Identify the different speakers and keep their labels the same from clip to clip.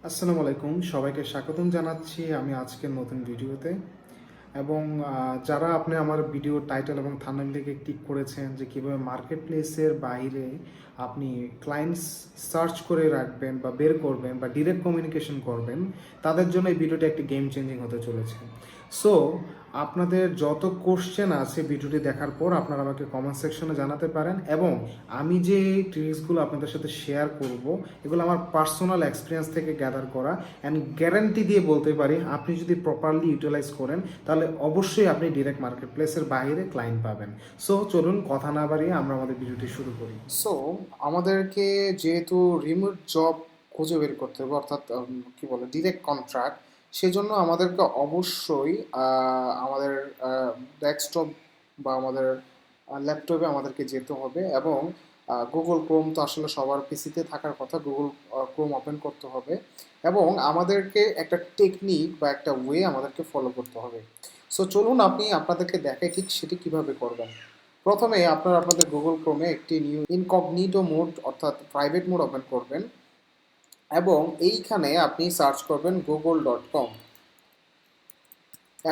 Speaker 1: আসসালামু আলাইকুম, সবাইকে স্বাগতম জানাচ্ছি আমি আজকের নতুন ভিডিওতে। এবং যারা আপনি আমার ভিডিও টাইটেল এবং থাম্বনেল থেকে ক্লিক করেছেন যে কীভাবে মার্কেট প্লেসের বাইরে আপনি ক্লায়েন্টস সার্চ করে রাখবেন বা বের করবেন বা ডিরেক্ট কমিউনিকেশন করবেন, তাদের জন্য এই ভিডিওটা একটি গেম চেঞ্জিং হতে চলেছে। সো আপনাদের যত কোশ্চেন আছে ভিডিওটি দেখার পর আপনারা আমাকে কমেন্ট সেকশনে জানাতে পারেন, এবং আমি যে ট্রিক্সগুলো আপনাদের সাথে শেয়ার করব এগুলো আমার পার্সোনাল এক্সপিরিয়েন্স থেকে গ্যাদার করা, অ্যান্ড গ্যারান্টি দিয়ে বলতে পারি আপনি যদি প্রপারলি ইউটিলাইজ করেন তাহলে অবশ্যই আপনি ডিরেক্ট মার্কেট প্লেসের বাইরে ক্লায়েন্ট পাবেন। সো চলুন কথা না বাড়িয়ে আমরা আমাদের ভিডিওটি শুরু করি। সো আমাদেরকে যেহেতু রিমোট জব খুঁজে বের করতে হবে, অর্থাৎ কি বলে ডিরেক্ট কন্ট্রাক্ট, সেজন্য আমাদেরকে অবশ্যই আমাদের ডেস্কটপ বা আমাদের ল্যাপটপে আমাদেরকে যেতে হবে, এবং গুগল ক্রোম তো আসলে সবার পিসিতে থাকার কথা, গুগল ক্রোম ওপেন করতে হবে, এবং আমাদেরকে একটা টেকনিক বা একটা ওয়ে আমাদেরকে ফলো করতে হবে। সো চলুন আপনি আপনাদেরকে দেখাই ঠিক সেটি কিভাবে করবেন। প্রথমে আপনারা আপনাদের গুগল ক্রোমে একটি নিউ ইনকগনিটো মোড অর্থাৎ প্রাইভেট মোড ওপেন করবেন, এবং এইখানে আপনি সার্চ করবেন google.com।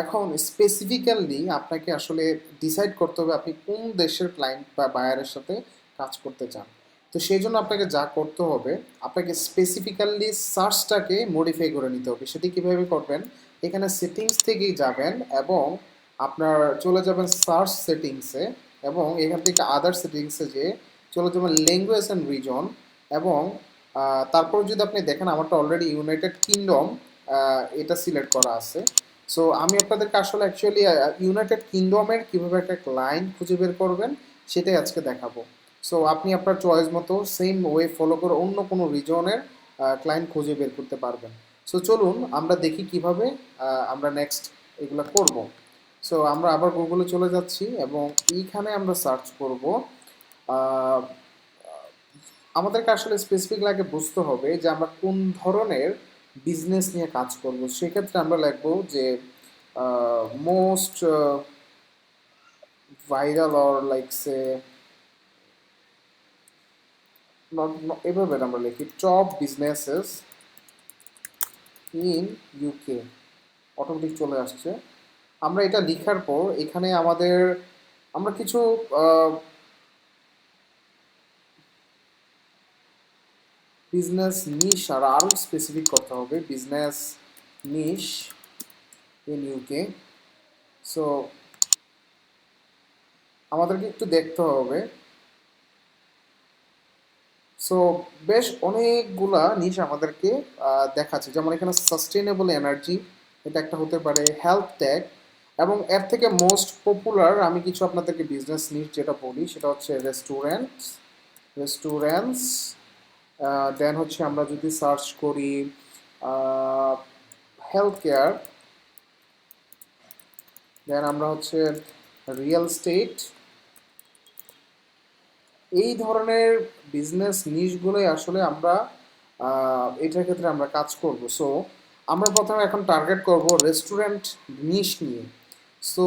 Speaker 1: এখন স্পেসিফিক্যালি আপনাকে আসলে ডিসাইড করতে হবে আপনি কোন দেশের ক্লায়েন্ট বা বায়ারের সাথে কাজ করতে চান। তো সেই জন্য আপনাকে যা করতে হবে, আপনাকে স্পেসিফিক্যালি সার্চটাকে মডিফাই করে নিতে হবে। সেটি কীভাবে করবেন, এখানে সেটিংস থেকেই যাবেন এবং আপনার চলে যাবেন সার্চ সেটিংসে, এবং এখান থেকে আদার সেটিংসে যেয়ে চলে যাবেন ল্যাঙ্গুয়েজ অ্যান্ড রিজন, এবং তারপর যদি আপনি দেখেন আমারটা অলরেডি ইউনাইটেড কিংডম এটা সিলেক্ট করা আছে। সো আমি আপনাদেরকে আসলে অ্যাকচুয়ালি ইউনাইটেড কিংডমের কীভাবে একটা ক্লায়েন্ট খুঁজে বের করবেন সেটাই আজকে দেখাবো। সো আপনি আপনার চয়েস মতো সেম ওয়ে ফলো করে অন্য কোনো রিজনের ক্লায়েন্ট খুঁজে বের করতে পারবেন। সো চলুন আমরা দেখি কিভাবে আমরা নেক্সট এগুলো করব। সো আমরা আবার গুগলে চলে যাচ্ছি এবং এইখানে আমরা সার্চ করব। আমাদেরকে আসলে স্পেসিফিক আগে বুঝতে হবে যে আমরা কোন ধরনের বিজনেস নিয়ে কাজ করব। সেক্ষেত্রে আমরা লিখবো যে মোস্ট ভাইরাল অর লাইক সে এভাবে আমরা লিখি top businesses in UK, automatic চলে আসছে। আমরা এটা লেখার পর এখানে আমরা কিছু বিজনেস নিশ আরও স্পেসিফিক করতে হবে, business niche in UK. So আমাদেরকে একটু দেখতে হবে। সো বেশ অনেকগুলা নিশ আমাদেরকে দেখাচ্ছে, যেমন এখানে সাস্টেনেবল এনার্জি, এটা একটা হতে পারে, হেলথ টেক, এবং এর থেকে মোস্ট পপুলার আমি কিছু আপনাদেরকে বিজনেস নিশ যেটা বলি সেটা হচ্ছে রেস্টুরেন্টস। দেন হচ্ছে আমরা যদি সার্চ করি হেলথ কেয়ার, দেন আমরা হচ্ছে রিয়েল স্টেট, এই ধরনের বিজনেস নিশগুলোই আসলে আমরা এটার ক্ষেত্রে আমরা কাজ করব। সো আমরা প্রথমে এখন টার্গেট করব রেস্টুরেন্ট নিশ নিয়ে। সো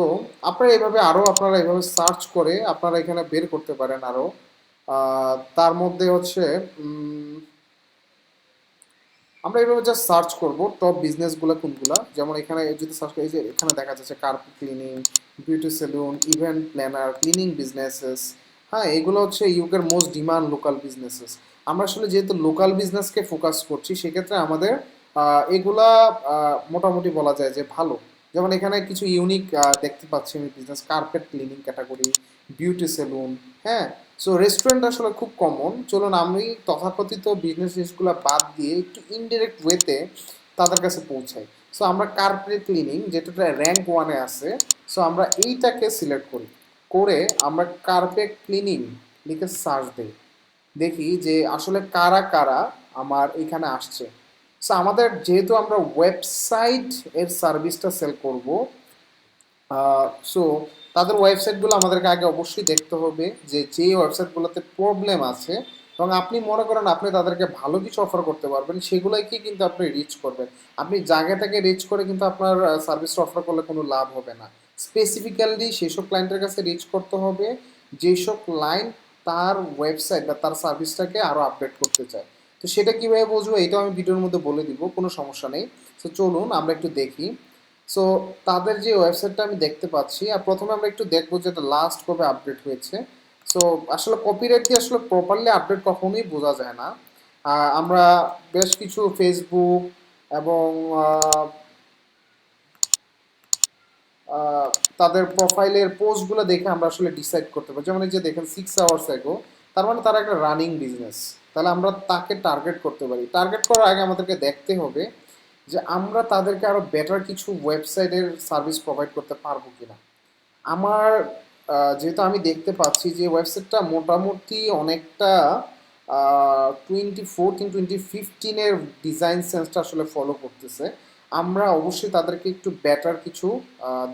Speaker 1: আপনারা আপনারা এভাবে সার্চ করে আপনারা এখানে বের করতে পারেন আরও। তার মধ্যে হচ্ছে আমরা এইভাবে জাস্ট সার্চ করব টপ বিজনেসগুলো কোনগুলা, যেমন এখানে যদি সার্চ করি যে এখানে দেখা যাচ্ছে carpet cleaning, beauty salon, event planner, cleaning businesses. হ্যাঁ, এগুলো হচ্ছে ইউকের মোস্ট ডিমান্ড লোকাল বিজনেসেস। আমরা আসলে যেহেতু লোকাল বিজনেসকে ফোকাস করছি সেক্ষেত্রে আমাদের এগুলা মোটামুটি বলা যায় যে ভালো। যেমন এখানে কিছু ইউনিক দেখতে পাচ্ছি আমি business, carpet cleaning category, beauty salon. হ্যাঁ, সো রেস্টুরেন্ট আসলে খুব কমন। চলুন আমি তথাকথিত বিজনেস জিনিসগুলো বাদ দিয়ে একটু ইনডিরেক্ট ওয়েতে তাদের কাছে পৌঁছাই। সো আমরা কার্পেট ক্লিনিং যেটা র্যাঙ্ক ওয়ানে আছে, সো আমরা এইটাকে সিলেক্ট করি, করে আমরা কার্পেট ক্লিনিং লিখে সার্চ দিই, দেখি যে আসলে কারা কারা আমার এখানে আসছে। সো আমাদের যেহেতু আমরা ওয়েবসাইট এর সার্ভিসটা সেল করব, সো তাদের ওয়েবসাইটগুলো আমাদেরকে আগে অবশ্যই দেখতে হবে যে যে ওয়েবসাইটগুলোতে প্রবলেম আছে, এবং আপনি মনে করেন আপনি তাদেরকে ভালো কিছু অফার করতে পারবেন, সেগুলোকে কিন্তু আপনি রিচ করবেন। আপনি জায়গা থেকে রিচ করে কিন্তু আপনার সার্ভিসটা অফার করলে কোনো লাভ হবে না। স্পেসিফিক্যালি সেসব ক্লায়েন্টের কাছে রিচ করতে হবে যেসব ক্লায়েন্ট তার ওয়েবসাইট বা তার সার্ভিসটাকে আরও আপডেট করতে চায়। তো সেটা কীভাবে বুঝবো এটাও আমি ভিডিওর মধ্যে বলে দিব, কোনো সমস্যা নেই। তো চলুন আমরা একটু দেখি। সো তাদের যে ওয়েবসাইটটা আমি দেখতে পাচ্ছি, আর প্রথমে আমরা একটু দেখবো যে এটা লাস্ট কবে আপডেট হয়েছে। সো আসলে কপিরাইট দিয়ে আসলে প্রপারলি আপডেট কখনোই বোঝা যায় না। আমরা বেশ কিছু ফেসবুক এবং আহ, তাদের প্রোফাইলের পোস্টগুলো দেখে আমরা আসলে ডিসাইড করতে পারি। যেমন এই যে দেখেন 6 আওয়ার্স এগো, তার মানে তারা একটা রানিং বিজনেস, তাহলে আমরা তাকে টার্গেট করতে পারি। টার্গেট করার আগে আমাদেরকে দেখতে হবে যে আমরা তাদেরকে আরও বেটার কিছু ওয়েবসাইটের সার্ভিস প্রোভাইড করতে পারবো কিনা। আমার যেহেতু আমি দেখতে পাচ্ছি যে ওয়েবসাইটটা মোটামুটি অনেকটা 2014-2015-এর ডিজাইন সেন্সটা আসলে ফলো করতেছে। আমরা অবশ্যই তাদেরকে একটু বেটার কিছু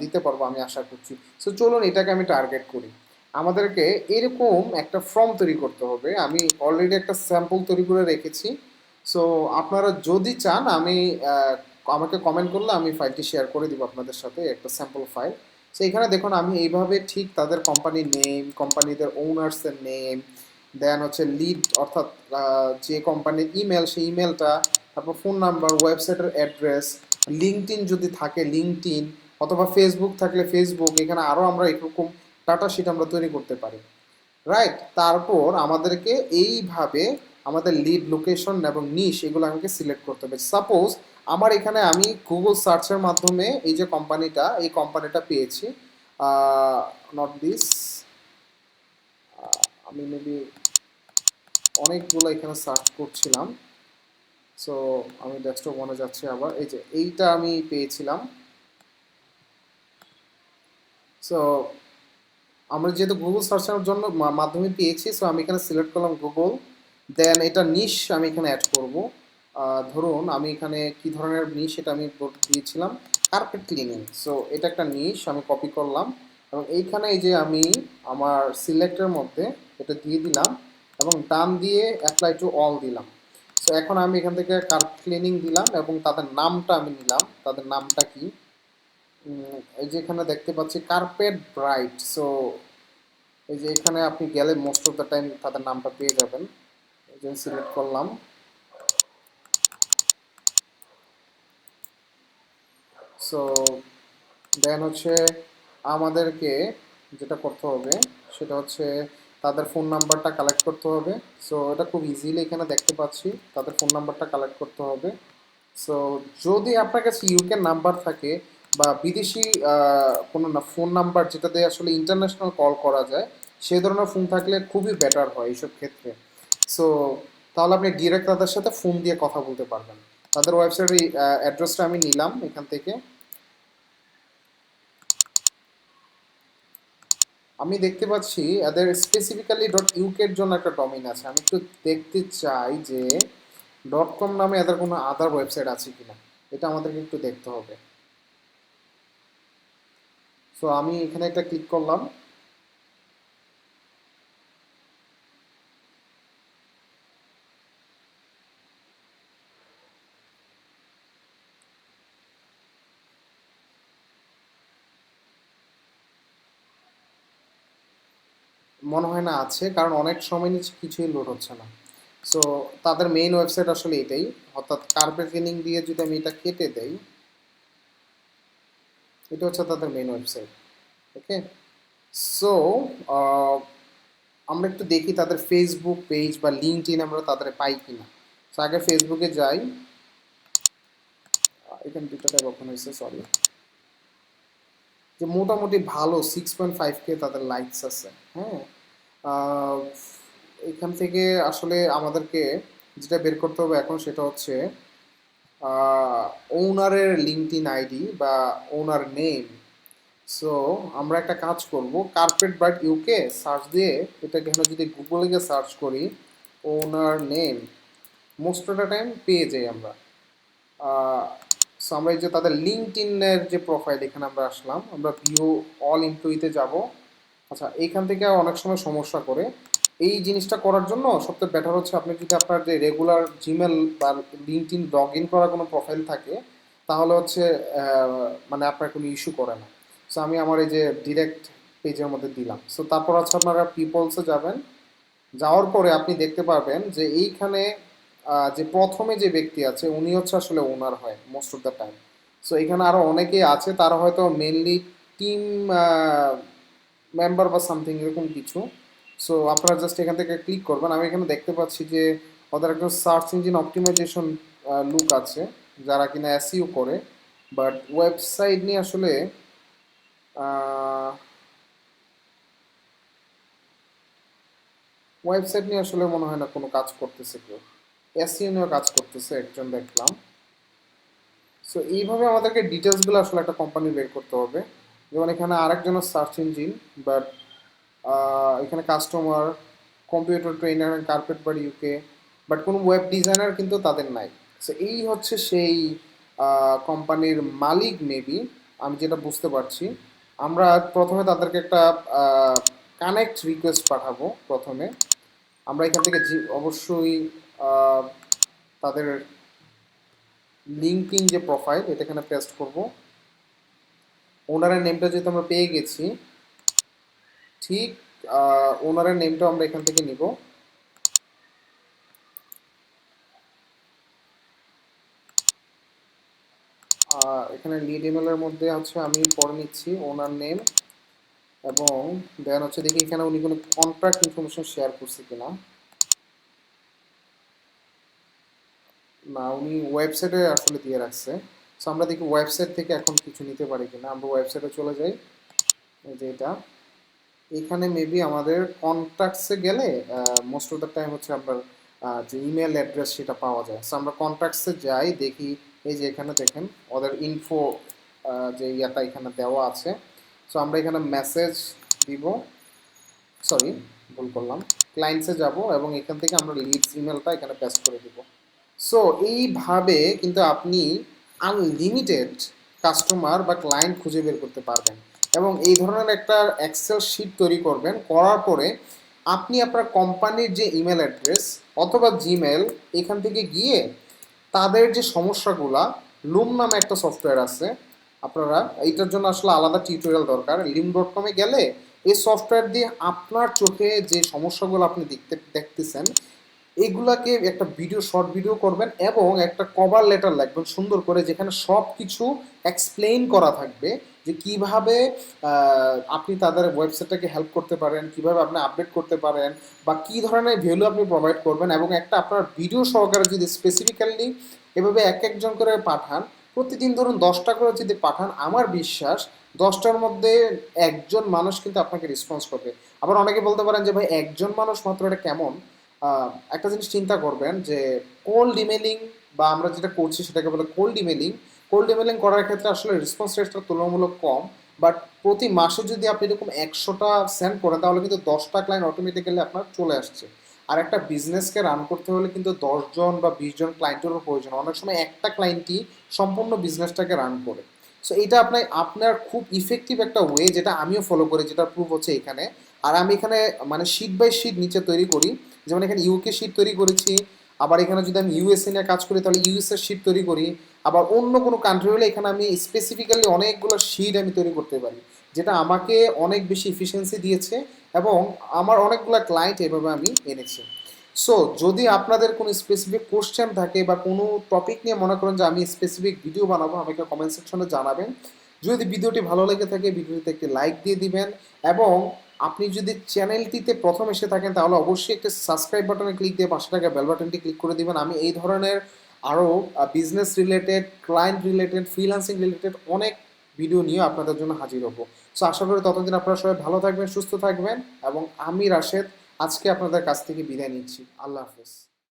Speaker 1: দিতে পারবো আমি আশা করছি। সো চলুন এটাকে আমি টার্গেট করি। আমাদেরকে এরকম একটা ফর্ম তৈরি করতে হবে। আমি অলরেডি একটা স্যাম্পল তৈরি করে রেখেছি। সো আপনারা যদি চান আমি আমাকে কমেন্ট করলে আমি ফাইলটি শেয়ার করে দিব আপনাদের সাথে, একটা স্যাম্পল ফাইল। সো এখানে দেখুন আমি এইভাবে ঠিক তাদের কোম্পানির নেম, কোম্পানিদের ওনার্সের নেম, দেন হচ্ছে লিড অর্থাৎ যে কোম্পানির ইমেল সেই ইমেলটা, তারপর ফোন নাম্বার, ওয়েবসাইটের অ্যাড্রেস, লিঙ্কডইন যদি থাকে লিঙ্কডইন, অথবা ফেসবুক থাকলে ফেসবুক, এখানে আরও আমরা এরকম ডাটা শিট আমরা তৈরি করতে পারি। রাইট, তারপর আমাদেরকে এইভাবে আমাদের লিড লোকেশন এবং নিশ এগুলো আমাকে সিলেক্ট করতে হবে। সাপোজ আমার এখানে আমি গুগল সার্চের মাধ্যমে এই যে কোম্পানিটা, এই কোম্পানিটা পেয়েছি, নট দিস, আমি মেবি অনেকগুলো এখানে সার্চ করছিলাম। সো আমি ডেস্কটপ মনে যাচ্ছে আবার, এই যে এইটা আমি পেয়েছিলাম। সো আমরা যেহেতু গুগল সার্চের জন্য মাধ্যমে পেয়েছি, সো আমি এখানে সিলেক্ট করলাম গুগল। দেন এটা নিশ আমি এখানে অ্যাড করব। ধরুন আমি এখানে কি ধরনের নিশ এটা আমি দিয়েছিলাম, কার্পেট ক্লিনিং। সো এটা একটা নিশ আমি কপি করলাম এবং এইখানে এই যে আমি আমার সিলেক্টের মধ্যে এটা দিয়ে দিলাম এবং ডান দিয়ে অ্যাপ্লাই টু অল দিলাম। সো এখন আমি এখান থেকে কার্পেট ক্লিনিং দিলাম এবং তাদের নামটা আমি নিলাম, তাদের নামটা কি, এই যে এখানে দেখতে পাচ্ছি কার্পেট ব্রাইট। সো এই যে এখানে আপনি গেলে মোস্ট অফ দ্য টাইম তাদের নামটা পেয়ে যাবেন। এই যে সিলেক্ট করলাম। সো দেন হচ্ছে আমাদেরকে যেটা করতে হবে সেটা হচ্ছে তাদের ফোন নাম্বারটা কালেক্ট করতে হবে। সো এটা খুব ইজিলি এখানে দেখতে পাচ্ছি, তাদের ফোন নাম্বারটা কালেক্ট করতে হবে। সো যদি আপনার কাছে ইউকে নাম্বার থাকে বা বিদেশি কোনো ফোন নাম্বার যেটাতে আসলে ইন্টারন্যাশনাল কল করা যায়, সেই ধরনের ফোন থাকলে খুবই বেটার হয় এইসব ক্ষেত্রে। সো তাহলে আপনি ডিরেক্ট তাদের সাথে ফোন দিয়ে কথা বলতে পারবেন। তাদের ওয়েবসাইটের অ্যাড্রেসটা আমি নিলাম এখান থেকে। আমি দেখতে পাচ্ছি এদের স্পেসিফিক্যালি ডট ইউকের জন্য একটা ডোমেইন আছে। আমি একটু দেখতে চাই যে ডট কম নামে এদের কোনো আদার ওয়েবসাইট আছে কিনা, এটা আমাদেরকে একটু দেখতে হবে। সো আমি এখানে একটা ক্লিক করলাম। মনে হয় না আছে, কারণ অনেক সময় নিচ্ছে কিছুই লোড হচ্ছে না। সো তাদের মেইন ওয়েবসাইট আসলে এটাই, অর্থাৎ কার্পেট ক্লিনিং দিয়ে যদি আমি এটা কেটে দেই, এটা হচ্ছে তাদের মেইন ওয়েবসাইট। ওকে, সো আমরা একটু দেখি তাদের ফেসবুক পেজ বা লিঙ্কডইন আমরা তাদের পাই কিনা। সো আগে ফেসবুকে যাই। এখানে দুটো ট্যাব ওপেন হয়েছে, সরি। যে মোটামুটি ভালো 6.5K তাদের লাইকস আছে। হ্যাঁ, আহ, এখান থেকে আসলে আমাদেরকে যেটা বের করতে হবে এখন সেটা হচ্ছে ওনারের লিঙ্কডইন আইডি বা ওনার নেম। সো আমরা একটা কাজ করব, কার্পেট ব্রাইট ইউকে সার্চ দিয়ে এটাকে এখানে যদি গুগলে গিয়ে সার্চ করি ওনার name, most of the time পেয়ে যাই আমরা। সো আমরা এই যে তাদের লিঙ্কডইনের যে প্রোফাইল, এখানে আমরা আসলাম, আমরা ভিউ অল এমপ্লয়িতে যাব। আচ্ছা, এইখান থেকে অনেক সময় সমস্যা করে। এই জিনিসটা করার জন্য সবচেয়ে বেটার হচ্ছে আপনি যদি আপনার যে রেগুলার জিমেল বা লিঙ্কডইন লগ ইন করা কোনো প্রোফাইল থাকে, তাহলে হচ্ছে মানে আপনার কোনো ইস্যু করে না। সো আমি আমার এই যে ডিরেক্ট পেজের মধ্যে দিলাম। সো তারপর হচ্ছে আপনারা পিপলসে যাবেন, যাওয়ার পরে আপনি দেখতে পারবেন যে এইখানে যে প্রথমে যে ব্যক্তি আছে উনি হচ্ছে আসলে ওনার হয় most of the time. So এখানে আরও অনেকেই আছে, তারা হয়তো মেনলি টিম মেম্বার বা সামথিং এরকম কিছু। সো আপনারা জাস্ট এখান থেকে ক্লিক করবেন। আমি এখানে দেখতে পাচ্ছি যে ওদের একজন সার্চ ইঞ্জিন অপটিমাইজেশন লুক আছে, যারা কিনা এসইও করে, বাট ওয়েবসাইট নিয়ে আসলে ওয়েবসাইট নিয়ে আসলে মনে হয় না কোনো কাজ করতেছে কেউ। এসইও নিয়েও কাজ করতেছে একজন দেখলাম। সো এইভাবে আমাদেরকে ডিটেলসগুলো আসলে একটা কোম্পানি বের করতে হবে। যেমন এখানে আরেকজনের সার্চ ইঞ্জিন, বাট এখানে customer, computer trainer and carpet bar UK, but কোনো ওয়েব ডিজাইনার কিন্তু তাদের নাই। সো এই হচ্ছে সেই কোম্পানির মালিক মেবি, আমি যেটা বুঝতে পারছি। আমরা প্রথমে তাদেরকে একটা কানেক্ট রিকোয়েস্ট পাঠাবো। প্রথমে আমরা এখান থেকে অবশ্যই আহ, তাদের লিঙ্কিং যে প্রোফাইল এটা এখানে পেস্ট করব। ওনারের নেমটা যেহেতু আমরা পেয়ে গেছি, ঠিক ওনারের নেমটা আমরা এখান থেকে নিব। এখানে লিড ইমেলের মধ্যে হচ্ছে আমি পড়ে নিচ্ছি ওনার নেম, এবং দেন হচ্ছে দেখি এখানে উনি কোনো কন্ট্রাক্ট ইনফরমেশন শেয়ার করছে কিনা। না, উনি ওয়েবসাইটে আসলে দিয়ে রাখছে। সো আমরা দেখি ওয়েবসাইট থেকে এখন কিছু নিতে পারি কিনা। আমরা ওয়েবসাইটে চলে যাই, এই যে এটা। এখানে মেবি আমাদের কন্ট্যাক্টসে গেলে মোস্ট অফ দ্য টাইম হচ্ছে আপনার যে ইমেল অ্যাড্রেস সেটা পাওয়া যায়। সো আমরা কন্ট্যাক্টসে যাই, দেখি এই যে এখানে দেখেন ওদের ইনফো যে ইয়াটা এখানে দেওয়া আছে। সো আমরা এখানে মেসেজ দিব, সরি ভুল করলাম, ক্লায়েন্টসে যাব এবং এখান থেকে আমরা লিডস ইমেলটা এখানে পেস্ট করে দিব। সো এইভাবে কিন্তু আপনি আনলিমিটেড কাস্টমার বা ক্লায়েন্ট খুঁজে বের করতে পারবেন, এবং এই ধরনের একটা এক্সেল শিট তৈরি করবেন। করার পরে আপনি আপনার কোম্পানির যে ইমেল অ্যাড্রেস অথবা জিমেল, এখান থেকে গিয়ে তাদের যে সমস্যাগুলা, লুম নামে একটা সফটওয়্যার আছে, আপনারা এইটার জন্য আসলে আলাদা টিউটোরিয়াল দরকার। লিম.কমে গেলে এই সফটওয়্যার দিয়ে আপনার চোখে যে সমস্যাগুলো আপনি দেখতেছেন এগুলাকে একটা ভিডিও, শর্ট ভিডিও করবেন এবং একটা কভার লেটার লিখবেন সুন্দর করে, যেখানে সব কিছু এক্সপ্লেইন করা থাকবে যে কিভাবে আপনি তাদের ওয়েবসাইটটাকে হেল্প করতে পারেন, কিভাবে আপনি আপডেট করতে পারেন, বা কী ধরনের ভ্যালু আপনি প্রোভাইড করবেন। এবং একটা আপনার ভিডিও সহকারে যদি স্পেসিফিক্যালি এভাবে এক একজন করে পাঠান, প্রতিদিন ধরুন 10টা করে যদি পাঠান, আমার বিশ্বাস 10টার মধ্যে একজন মানুষ কিন্তু আপনাকে রেসপন্স করবে। আবার অনেকে বলতে পারেন যে ভাই একজন মানুষ মাত্র, এটা কেমন? একটা জিনিস চিন্তা করবেন যে কোল্ড ইমেলিং বা আমরা যেটা করছি সেটাকে বলে কোল্ড ইমেলিং। কোল্ড ইমেলিং করার ক্ষেত্রে আসলে রেসপন্স রেটটা তুলনামূলক কম, বাট প্রতি মাসে যদি আপনি এরকম 100টা সেন্ড করেন তাহলে কিন্তু 10টা ক্লায়েন্ট অটোমেটিক্যালি আপনার চলে আসছে। আর একটা বিজনেসকে রান করতে হলে কিন্তু 10জন বা 20জন ক্লায়েন্টেরও প্রয়োজন। অনেক সময় একটা ক্লায়েন্টই সম্পূর্ণ বিজনেসটাকে রান করে। সো এটা আপনার খুব ইফেক্টিভ একটা ওয়ে, যেটা আমিও ফলো করি, যেটা প্রুফ হচ্ছে এখানে। আর আমি এখানে মানে শিট বাই শিট নিচে তৈরি করি। যেমন এখানে ইউকে শিট তৈরি করেছি, আবার এখানে যদি আমি ইউএসএ নিয়ে কাজ করি তাহলে ইউএসএ শিট তৈরি করি, আবার অন্য কোনো কান্ট্রি হলে এখানে আমি স্পেসিফিক্যালি অনেকগুলো শিট আমি তৈরি করতে পারি, যেটা আমাকে অনেক বেশি এফিসিয়েন্সি দিয়েছে এবং আমার অনেকগুলো ক্লায়েন্ট এভাবে আমি এনেছি। সো যদি আপনাদের কোনো স্পেসিফিক কোশ্চেন থাকে বা কোনো টপিক নিয়ে মনে করেন যে আমি স্পেসিফিক ভিডিও বানাবো, আমাকে কমেন্ট সেকশনে জানাবেন। যদি ভিডিওটি ভালো লেগে থাকে ভিডিওটিতে একটি লাইক দিয়ে দিবেন, এবং আপনি যদি চ্যানেলটিতে প্রথম এসে থাকেন তাহলে অবশ্যই একটা সাবস্ক্রাইব বাটনে ক্লিক দিয়ে পাশে থাকা বেল বাটনটি ক্লিক করে দিবেন। আমি এই ধরনের আরও business related, client related, freelancing related অনেক ভিডিও নিয়ে আপনাদের জন্য হাজির হবো। সো আশা করি ততদিন আপনারা সবাই ভালো থাকবেন, সুস্থ থাকবেন, এবং আমি রাশেদ আজকে আপনাদের কাছ থেকে বিদায় নিচ্ছি। আল্লাহ হাফেজ।